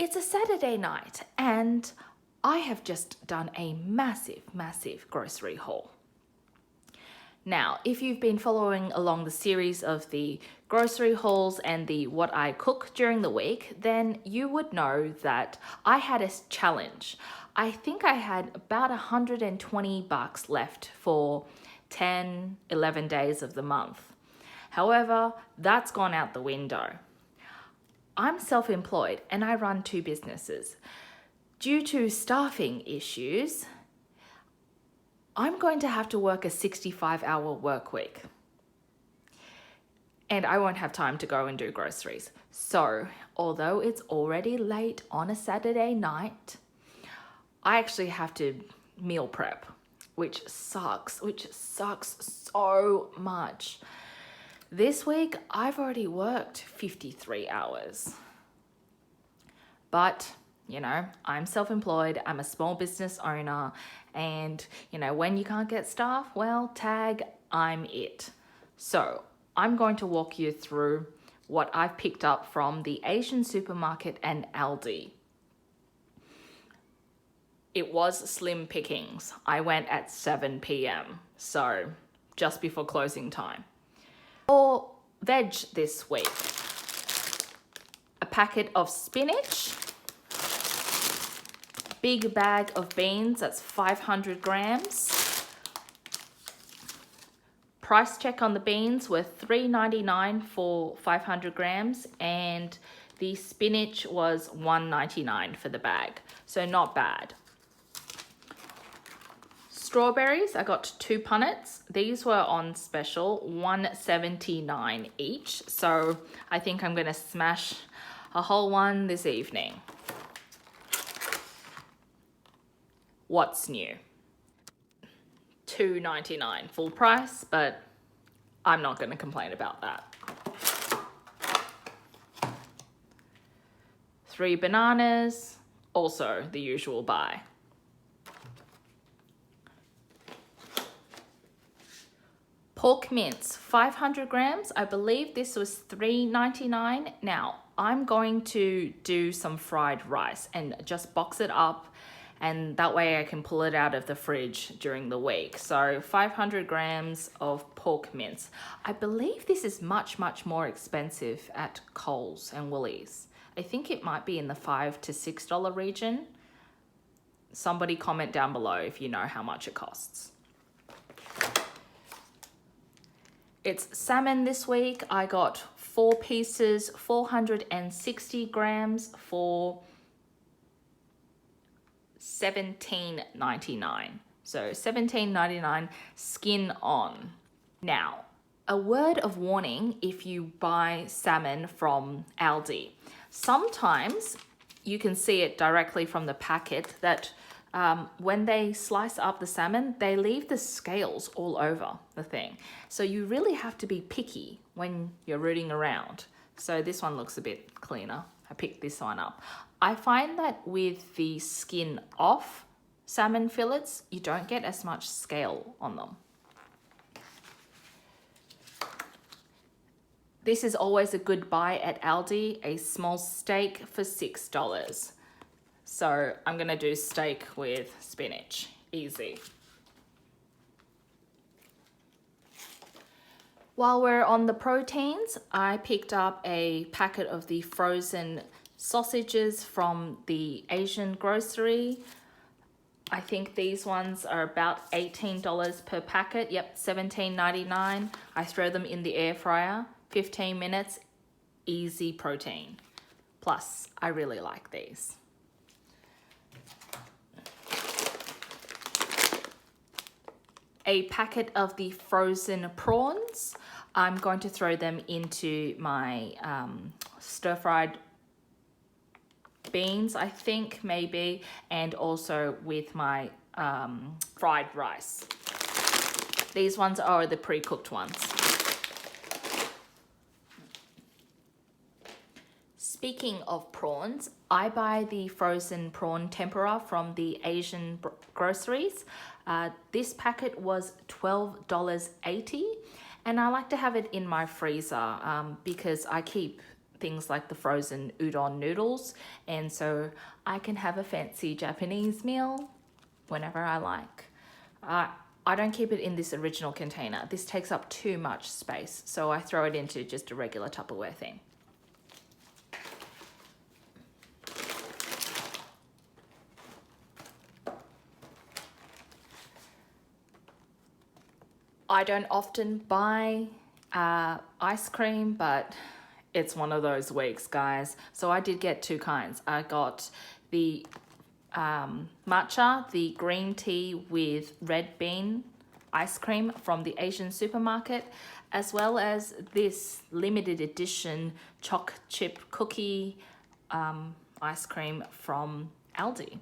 It's a Saturday night and I have just done a massive grocery haul. Now, if you've been following along the series of the grocery hauls and the what I cook during the week, then you would know that I had a challenge. I think I had about $120 left for 10, 11 days of the month. However, that's gone out the window. I'm self-employed and I run 2 businesses. Due to staffing issues, I'm going to have to work a 65-hour work week. And I won't have time to go and do groceries. So, although it's already late on a Saturday night, I actually have to meal prep, which sucks so much. This week, I've already worked 53 hours. But, you know, I'm self-employed, I'm a small business owner, and, you know, when you can't get staff, well, tag, I'm it. So, I'm going to walk you through what I've picked up from the Asian supermarket and Aldi. It was slim pickings. I went at 7 p.m, so just before closing time. For veg this week, a packet of spinach, big bag of beans, that's 500 grams. Price check on the beans were $3.99 for 500 grams and the spinach was $1.99 for the bag, so not bad. Strawberries, I got 2 punnets. These were on special, $1.79 each. So I think I'm gonna smash a whole one this evening. What's new? $2.99 full price, but I'm not gonna complain about that. 3 bananas, also the usual buy. Pork mince, 500 grams. I believe this was $3.99. Now, I'm going to do some fried rice and just box it up, and that way I can pull it out of the fridge during the week. So 500 grams of pork mince. I believe this is much more expensive at Coles and Woolies. I think it might be in the $5 to $6 region. Somebody comment down below if you know how much it costs. It's salmon this week. I got 4 pieces, 460 grams for $17.99. So $17.99 skin on. Now, a word of warning if you buy salmon from Aldi. Sometimes you can see it directly from the packet that when they slice up the salmon, they leave the scales all over the thing. So you really have to be picky when you're rooting around. So this one looks a bit cleaner. I picked this one up. I find that with the skin off salmon fillets, you don't get as much scale on them. This is always a good buy at Aldi, a small steak for $6. So I'm gonna do steak with spinach, easy. While we're on the proteins, I picked up a packet of the frozen sausages from the Asian grocery. I think these ones are about $18 per packet. Yep, $17.99. I throw them in the air fryer, 15 minutes, easy protein. Plus, I really like these. A packet of the frozen prawns. I'm going to throw them into my stir-fried beans, I think, maybe, and also with my fried rice. These ones are the pre-cooked ones. Speaking of prawns, I buy the frozen prawn tempura from the Asian groceries. This packet was $12.80, and I like to have it in my freezer because I keep things like the frozen udon noodles, and so I can have a fancy Japanese meal whenever I like. I don't keep it in this original container. This takes up too much space, so I throw it into just a regular Tupperware thing. I don't often buy ice cream, but it's one of those weeks, guys. So I did get two kinds. I got the matcha, the green tea with red bean ice cream from the Asian supermarket, as well as this limited edition choc chip cookie ice cream from Aldi.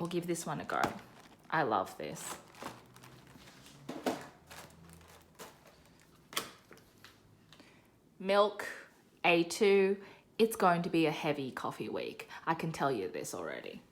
We'll give this one a go. I love this. Milk, A2, it's going to be a heavy coffee week. I can tell you this already.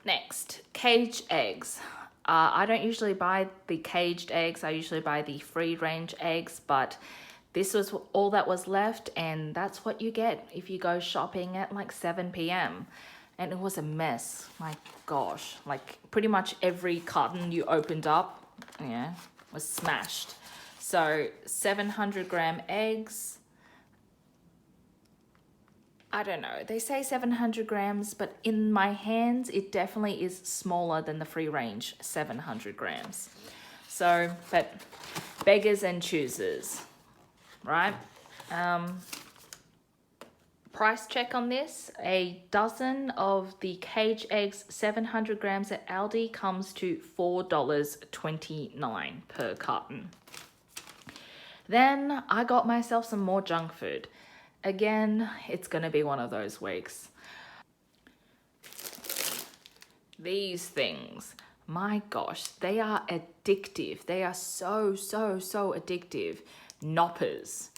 Next, caged eggs. I don't usually buy the caged eggs. I usually buy the free range eggs, but this was all that was left, and that's what you get if you go shopping at like 7 p.m. And it was a mess. My gosh, like pretty much every carton you opened up, yeah, was smashed. So 700-gram eggs. I don't know, they say 700 grams, but in my hands, it definitely is smaller than the free range 700 grams. So, but beggars and choosers, right? Price check on this, a dozen of the cage eggs, 700 grams at Aldi comes to $4.29 per carton. Then I got myself some more junk food. Again, it's gonna be one of those weeks. These things, my gosh, they are addictive. They are so addictive. Knoppers.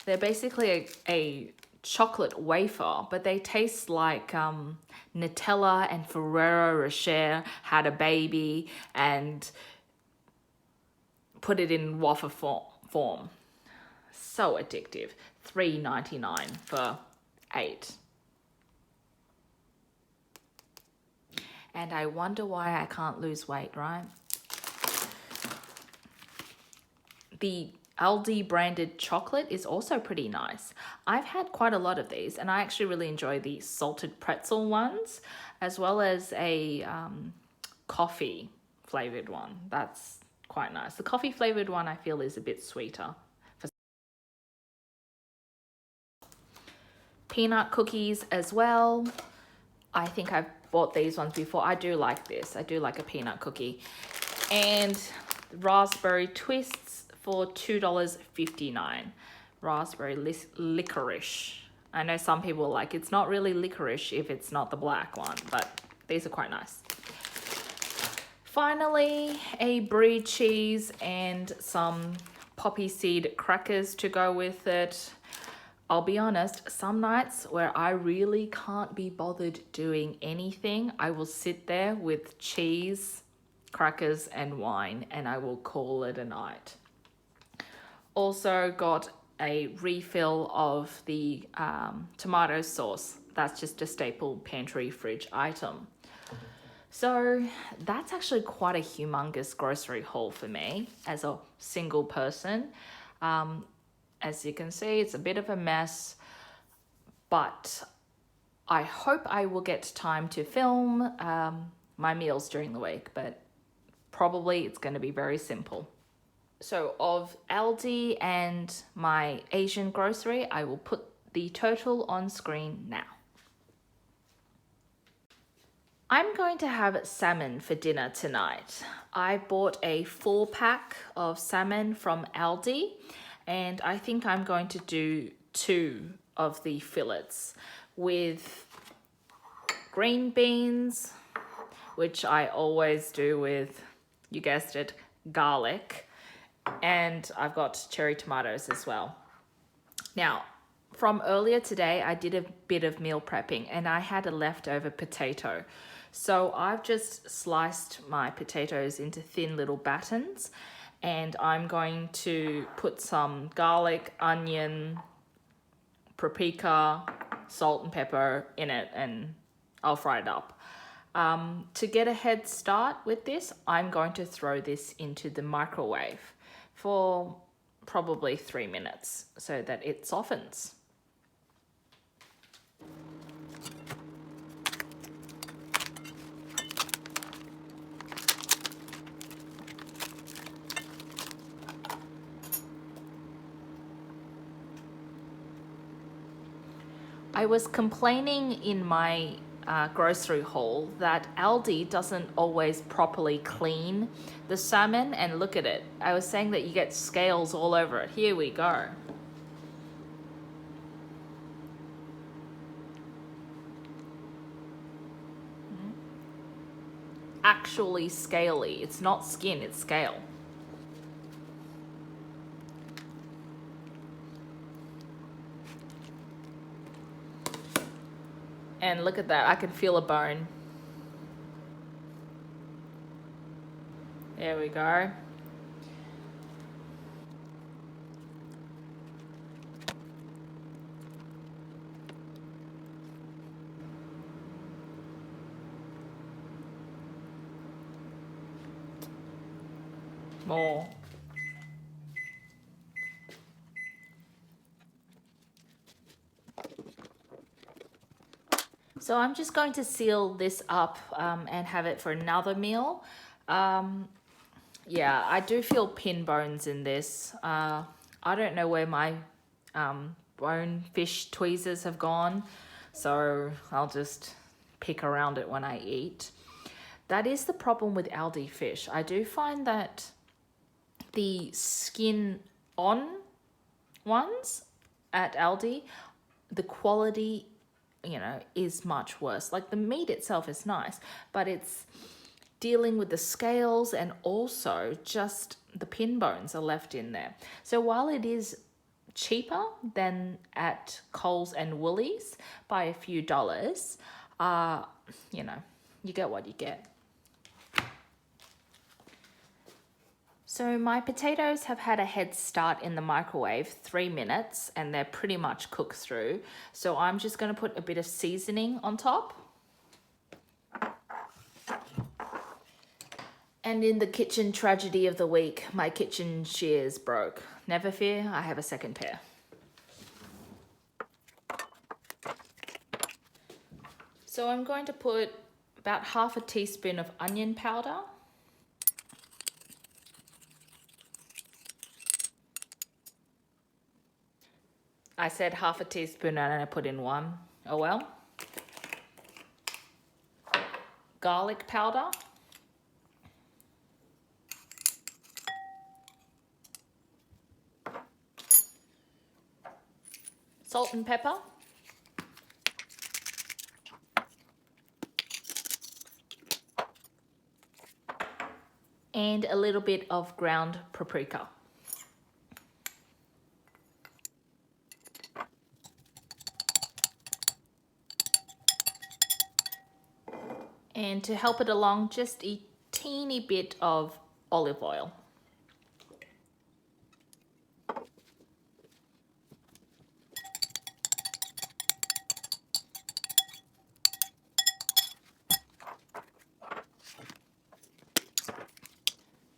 They're basically a chocolate wafer, but they taste like Nutella and Ferrero Rocher had a baby and put it in wafer form. So addictive. $3.99 for 8. And I wonder why I can't lose weight, right? The Aldi branded chocolate is also pretty nice. I've had quite a lot of these, and I actually really enjoy the salted pretzel ones, as well as a coffee flavored one. That's quite nice. The coffee flavored one I feel is a bit sweeter. Peanut cookies as well. I think I've bought these ones before. I do like this. I do like a peanut cookie. And raspberry twists for $2.59. Raspberry licorice. I know some people are like, it's not really licorice if it's not the black one, but these are quite nice. Finally, a brie cheese and some poppy seed crackers to go with it. I'll be honest, some nights where I really can't be bothered doing anything, I will sit there with cheese, crackers, and wine, and I will call it a night. Also got a refill of the tomato sauce. That's just a staple pantry fridge item. So that's actually quite a humongous grocery haul for me as a single person. As you can see, it's a bit of a mess, but I hope I will get time to film my meals during the week, but probably it's going to be very simple. So of Aldi and my Asian grocery, I will put the total on screen now. I'm going to have salmon for dinner tonight. I bought a 4-pack of salmon from Aldi, and I think I'm going to do 2 of the fillets with green beans, which I always do with, you guessed it, garlic. And I've got cherry tomatoes as well. Now, from earlier today, I did a bit of meal prepping and I had a leftover potato. So I've just sliced my potatoes into thin little battens, and I'm going to put some garlic, onion, paprika, salt and pepper in it, and I'll fry it up. To get a head start with this, I'm going to throw this into the microwave for probably 3 minutes so that it softens. I was complaining in my grocery haul that Aldi doesn't always properly clean the salmon, and look at it. I was saying that you get scales all over it. Here we go. Actually scaly. It's not skin, it's scale. And look at that, I can feel a bone. There we go. More. So I'm just going to seal this up and have it for another meal. Yeah, I do feel pin bones in this. I don't know where my bone fish tweezers have gone, so I'll just pick around it when I eat. That is the problem with Aldi fish. I do find that the skin on ones at Aldi, the quality, you know, is much worse. Like the meat itself is nice, but it's dealing with the scales, and also just the pin bones are left in there. So while it is cheaper than at Coles and Woolies by a few dollars, you know, you get what you get. So my potatoes have had a head start in the microwave, 3 minutes, and they're pretty much cooked through. So I'm just going to put a bit of seasoning on top. And in the kitchen tragedy of the week, my kitchen shears broke. Never fear, I have a second pair. So I'm going to put about half a teaspoon of onion powder. I said half a teaspoon and I put in 1. Oh well. Garlic powder. Salt and pepper. And a little bit of ground paprika. And to help it along, just a teeny bit of olive oil.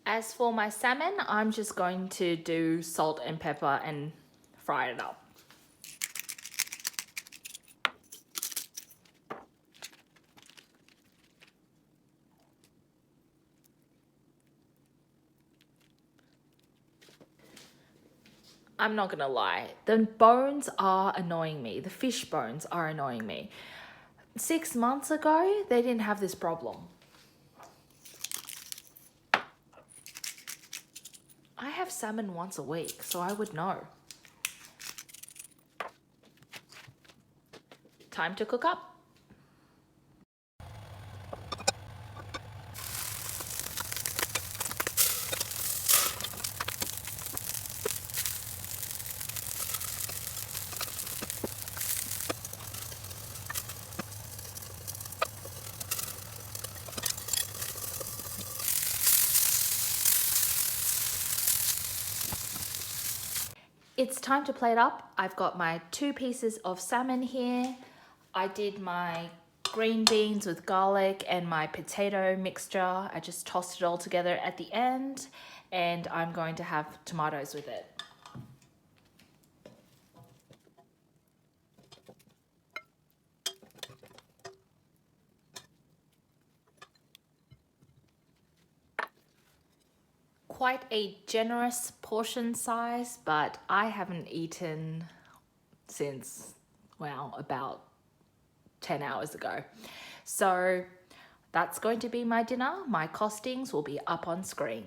As for my salmon, I'm just going to do salt and pepper and fry it up. I'm not gonna lie, the bones are annoying me. The fish bones are annoying me. 6 months ago, they didn't have this problem. I have salmon once a week, so I would know. Time to cook up. it's time to plate up. I've got my 2 pieces of salmon here. I did my green beans with garlic and my potato mixture. I just tossed it all together at the end, and I'm going to have tomatoes with it. Quite a generous portion size, but I haven't eaten since, well, about 10 hours ago. So that's going to be my dinner. My costings will be up on screen.